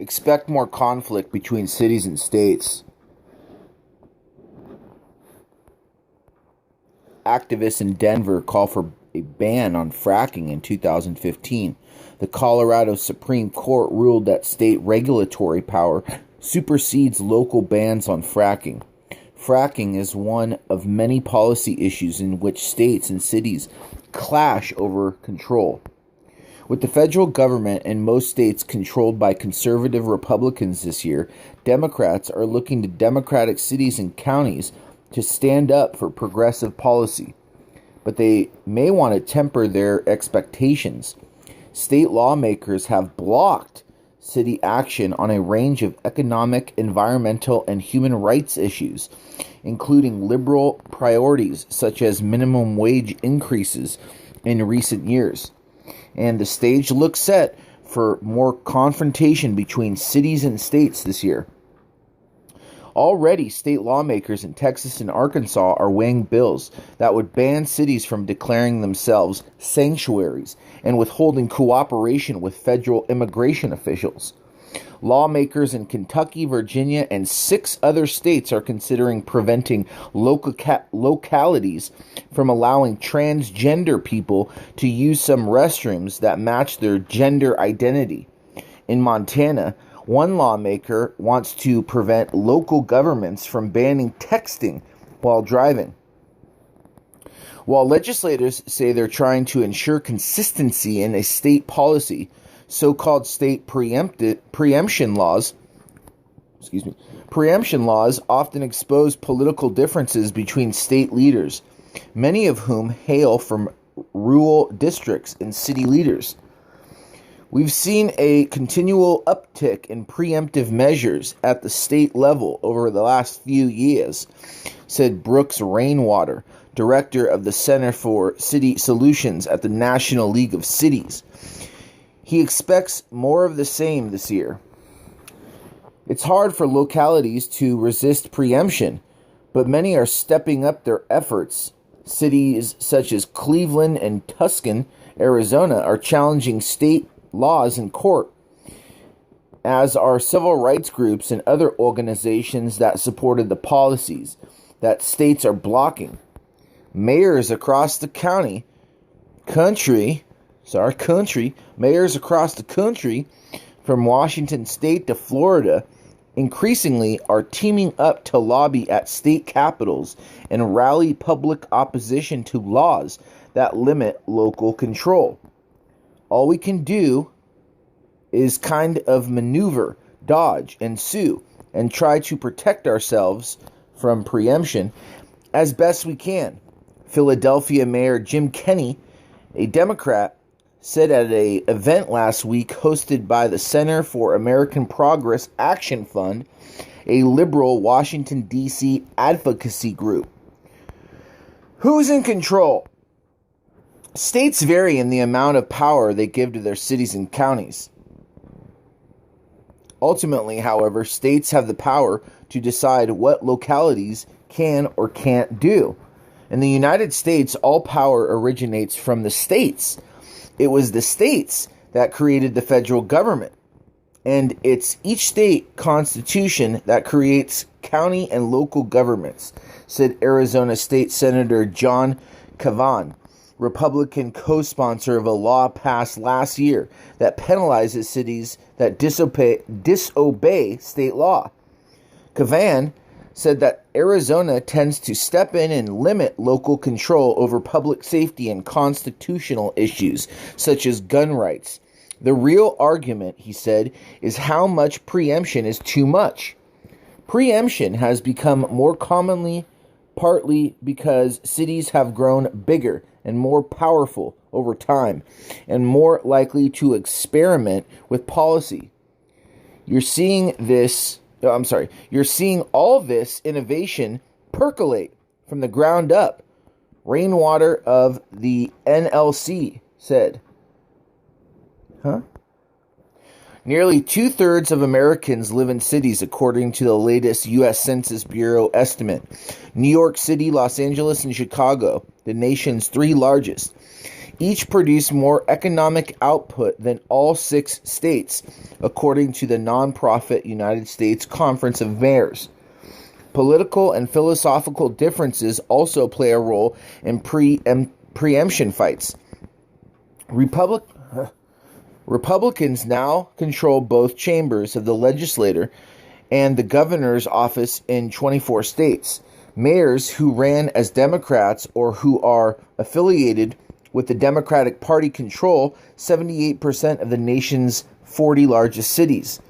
Expect more conflict between cities and states. Activists in Denver call for a ban on fracking in 2015. The Colorado Supreme Court ruled that state regulatory power supersedes local bans on fracking. Fracking is one of many policy issues in which states and cities clash over control. With the federal government and most states controlled by conservative Republicans this year, Democrats are looking to Democratic cities and counties to stand up for progressive policy. But they may want to temper their expectations. State lawmakers have blocked city action on a range of economic, environmental, and human rights issues, including liberal priorities such as minimum wage increases in recent years. And the stage looks set for more confrontation between cities and states this year. Already, state lawmakers in Texas and Arkansas are weighing bills that would ban cities from declaring themselves sanctuaries and withholding cooperation with federal immigration officials. Lawmakers in Kentucky, Virginia, and 6 other states are considering preventing localities from allowing transgender people to use some restrooms that match their gender identity. In Montana, one lawmaker wants to prevent local governments from banning texting while driving. While legislators say they're trying to ensure consistency in a state policy, so-called state preemption laws often expose political differences between state leaders, many of whom hail from rural districts and city leaders. We've seen a continual uptick in preemptive measures at the state level over the last few years, said Brooks Rainwater, director of the Center for City Solutions at the National League of Cities. He expects more of the same this year. It's hard for localities to resist preemption, but many are stepping up their efforts. Cities such as Cleveland and Tucson, Arizona, are challenging state laws in court, as are civil rights groups and other organizations that supported the policies that states are blocking. Mayors across the country, from Washington State to Florida, increasingly are teaming up to lobby at state capitals and rally public opposition to laws that limit local control. All we can do is kind of maneuver, dodge, and sue, and try to protect ourselves from preemption as best we can. Philadelphia Mayor Jim Kenney, a Democrat, said at an event last week hosted by the Center for American Progress Action Fund, a liberal Washington, D.C. advocacy group. Who's in control? States vary in the amount of power they give to their cities and counties. Ultimately, however, states have the power to decide what localities can or can't do. In the United States, all power originates from the states. It was the states that created the federal government, and it's each state constitution that creates county and local governments, said Arizona State Senator John Cavan, Republican co-sponsor of a law passed last year that penalizes cities that disobey state law. Cavan said that Arizona tends to step in and limit local control over public safety and constitutional issues, such as gun rights. The real argument, he said, is how much preemption is too much. Preemption has become more commonly partly because cities have grown bigger and more powerful over time and more likely to experiment with policy. You're seeing all this innovation percolate from the ground up, Rainwater of the NLC said. Nearly 2/3 of Americans live in cities, according to the latest U.S. Census Bureau estimate. New York City, Los Angeles, and Chicago, the nation's 3 largest. each produce more economic output than all 6 states, according to the nonprofit United States Conference of Mayors. Political and philosophical differences also play a role in preemption fights. Republicans now control both chambers of the legislature and the governor's office in 24 states. Mayors who ran as Democrats or who are affiliated with the Democratic Party control 78% of the nation's 40 largest cities.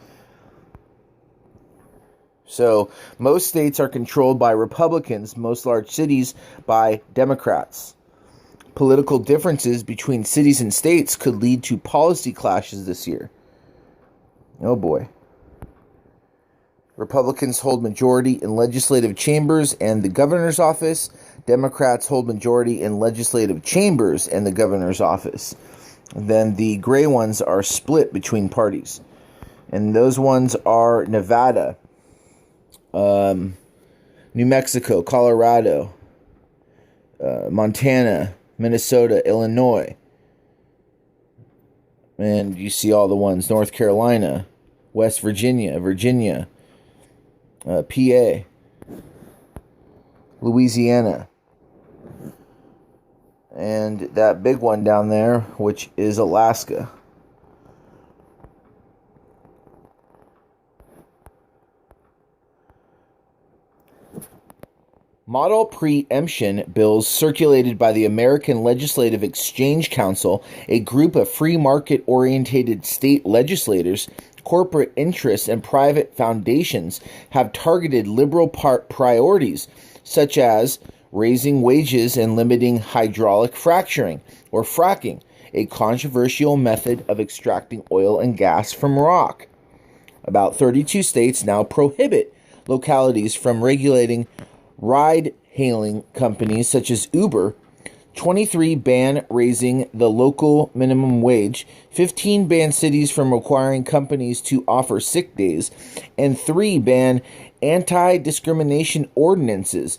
So most states are controlled by Republicans, most large cities by Democrats. Political differences between cities and states could lead to policy clashes this year. Oh boy. Republicans hold majority in legislative chambers and the governor's office. Democrats hold majority in legislative chambers and the governor's office. And then the gray ones are split between parties. And those ones are Nevada, New Mexico, Colorado, Montana, Minnesota, Illinois. And you see all the ones: North Carolina, West Virginia, PA, Louisiana, and that big one down there, which is Alaska. Model preemption bills circulated by the American Legislative Exchange Council, a group of free market-oriented state legislators, corporate interests, and private foundations, have targeted liberal priorities such as raising wages and limiting hydraulic fracturing, or fracking, a controversial method of extracting oil and gas from rock. About 32 states now prohibit localities from regulating ride-hailing companies such as Uber. 23 ban raising the local minimum wage, 15 ban cities from requiring companies to offer sick days, and 3 ban anti-discrimination ordinances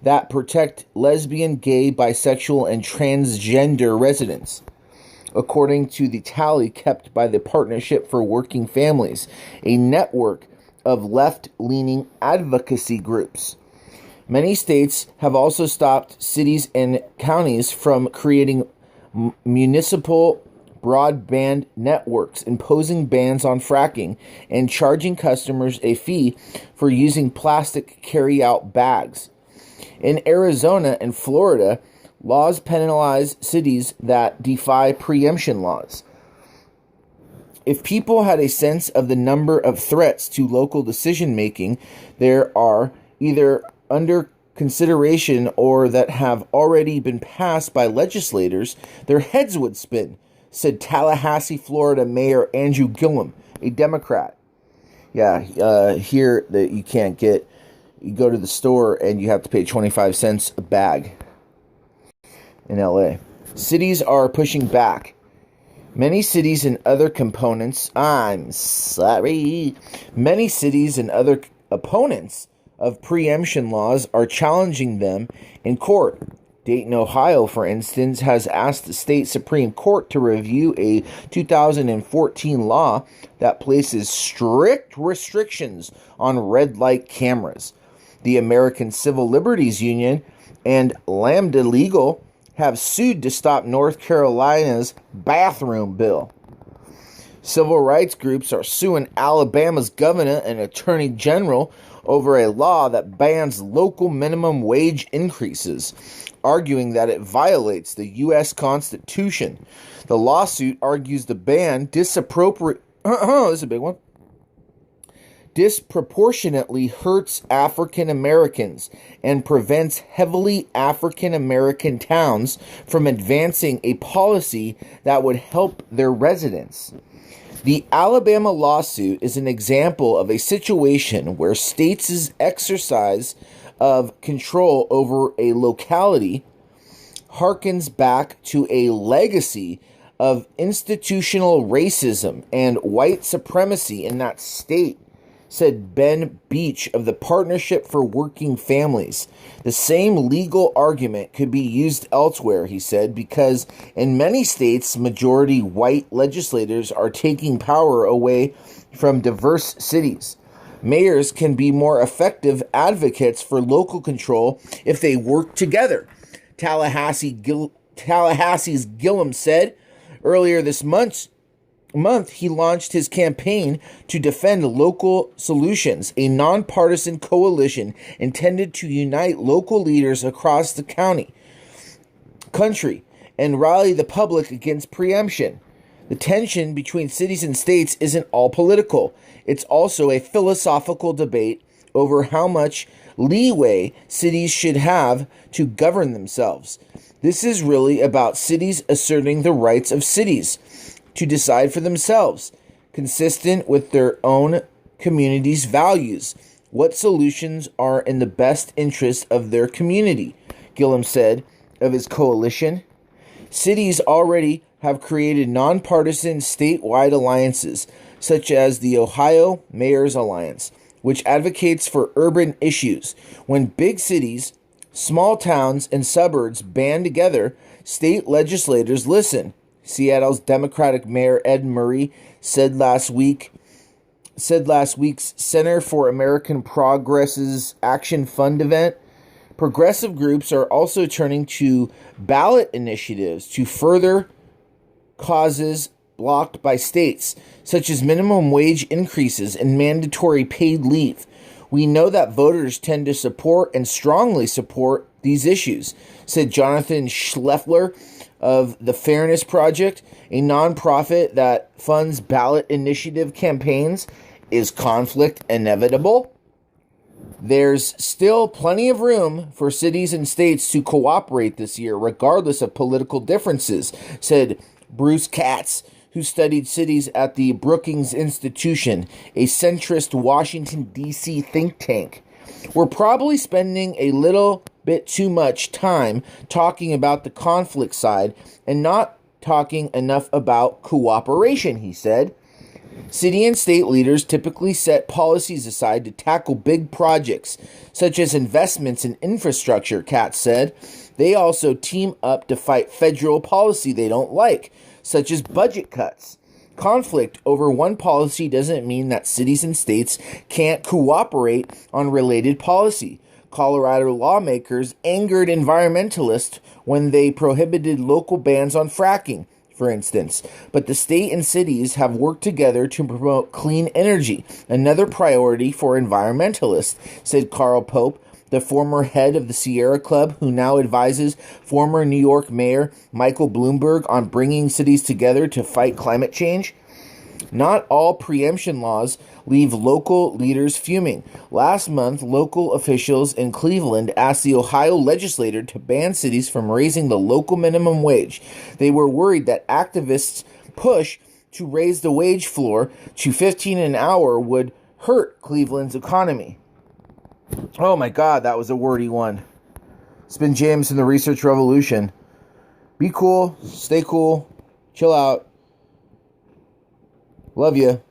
that protect lesbian, gay, bisexual, and transgender residents. According to the tally kept by the Partnership for Working Families, a network of left-leaning advocacy groups. Many states have also stopped cities and counties from creating municipal broadband networks, imposing bans on fracking, and charging customers a fee for using plastic carry-out bags. In Arizona and Florida, laws penalize cities that defy preemption laws. If people had a sense of the number of threats to local decision-making there are either under consideration or that have already been passed by legislators, their heads would spin, said Tallahassee, Florida Mayor Andrew Gillum, a Democrat. Here that you can't get, you go to the store and you have to pay 25 cents a bag in LA. Cities are pushing back. Many cities and other opponents of preemption laws are challenging them in court. Dayton, Ohio, for instance, has asked the state Supreme Court to review a 2014 law that places strict restrictions on red light cameras. The American Civil Liberties Union and Lambda Legal have sued to stop North Carolina's bathroom bill. Civil rights groups are suing Alabama's governor and attorney general over a law that bans local minimum wage increases, arguing that it violates the U.S. Constitution. The lawsuit argues the ban this is a big one, disproportionately hurts African Americans and prevents heavily African American towns from advancing a policy that would help their residents. The Alabama lawsuit is an example of a situation where states' exercise of control over a locality harkens back to a legacy of institutional racism and white supremacy in that state. said Ben Beach of the Partnership for Working Families. The same legal argument could be used elsewhere, he said, because in many states, majority white legislators are taking power away from diverse cities. Mayors can be more effective advocates for local control if they work together, Tallahassee's Gillum said. Earlier this month, he launched his campaign to defend Local Solutions, a nonpartisan coalition intended to unite local leaders across the country, and rally the public against preemption. The tension between cities and states isn't all political. It's also a philosophical debate over how much leeway cities should have to govern themselves. This is really about cities asserting the rights of cities to decide for themselves, consistent with their own community's values, what solutions are in the best interest of their community, Gillum said of his coalition. Cities already have created nonpartisan statewide alliances, such as the Ohio Mayors Alliance, which advocates for urban issues. When big cities, small towns, and suburbs band together, state legislators listen. Seattle's Democratic Mayor Ed Murray said last week's Center for American Progress's Action Fund event. Progressive groups are also turning to ballot initiatives to further causes blocked by states, such as minimum wage increases and mandatory paid leave. We know that voters tend to support and strongly support these issues, said Jonathan Schleffler of the Fairness Project, a nonprofit that funds ballot initiative campaigns. Is conflict inevitable? There's still plenty of room for cities and states to cooperate this year, regardless of political differences, said Bruce Katz, who studied cities at the Brookings Institution, a centrist Washington, D.C. think tank. We're probably spending a little bit too much time talking about the conflict side and not talking enough about cooperation, he said. City and state leaders typically set policies aside to tackle big projects, such as investments in infrastructure, Katz said. They also team up to fight federal policy they don't like, such as budget cuts. Conflict over one policy doesn't mean that cities and states can't cooperate on related policy. Colorado lawmakers angered environmentalists when they prohibited local bans on fracking, for instance. But the state and cities have worked together to promote clean energy, another priority for environmentalists, said Carl Pope, the former head of the Sierra Club, who now advises former New York Mayor Michael Bloomberg on bringing cities together to fight climate change. Not all preemption laws leave local leaders fuming. Last month, local officials in Cleveland asked the Ohio legislature to ban cities from raising the local minimum wage. They were worried that activists' push to raise the wage floor to $15 an hour would hurt Cleveland's economy. Oh my God, that was a wordy one. It's been James from the Research Revolution. Be cool, stay cool, chill out. Love you.